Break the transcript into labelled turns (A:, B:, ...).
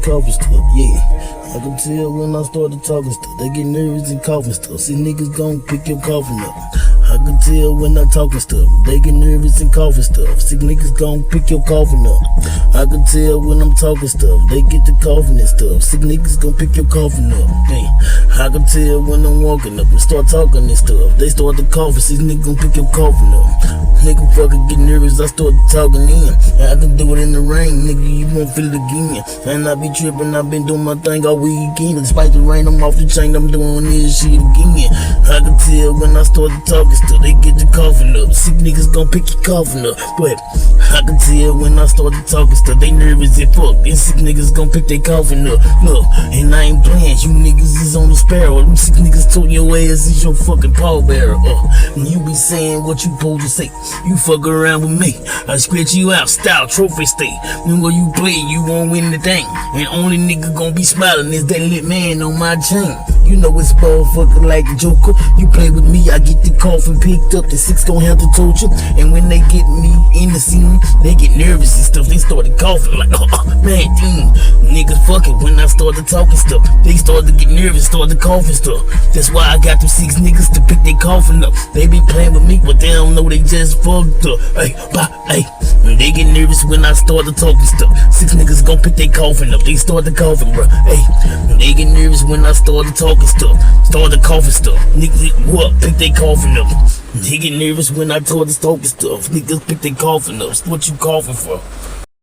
A: coughing stuff, yeah. I can tell when I started talking stuff. They get nervous and coughing stuff. See niggas gon' pick your coughing up. I can tell when I talking stuff. They get nervous and coughing stuff. See niggas gon' pick your coughing up. I can tell when I'm talking stuff. They get the coughing and stuff. See niggas gon' pick your coughing up. Damn. I can tell when I'm walking up and start talking and stuff. They start to coughing. See niggas gon' pick your coughing up. Nigga fucking get nervous. I start talking in. I can do it in the rain, nigga. You won't feel it again. And I be tripping. I been doing my thing all weekend. Despite the rain, I'm off the chain. I'm doing this shit again. I can tell when I started talking stuff. They get the coughing up. Sick niggas gon' pick your coughing up. But I can tell when I started talking stuff. They nervous as fuck. Them sick niggas gon' pick their coughing up. Look, and I ain't playing. You niggas is on the sparrow. Them sick niggas told your ass is your fucking pallbearer. And you be saying what you supposed to say. You fuck around with me, I scratch you out, style, trophy state. When where you play, you won't win the thing. And only nigga gon' be smiling is that lit man on my chain. You know it's motherfucker like a joker. You play with me, I get the coffin picked up. The six gon' have to torture. And when they get me in the scene, they get nervous and stuff. They started coughing like, man, damn. Niggas fucking when I started talking stuff. They started to get nervous, started coughing stuff. That's why I got them six niggas to pick their coffin up. They be playing with me, but they don't know they just fucked up. Hey, bye, hey. They get nervous when I started talking stuff. Six niggas gon' pick their coffin up. They started coughing, bro. Hey, they get nervous when I started talking stuff. Started coughing stuff. Niggas, what? Pick their coffin up. They get nervous when I started talking stuff. Niggas pick their coffin up. What you coughing for?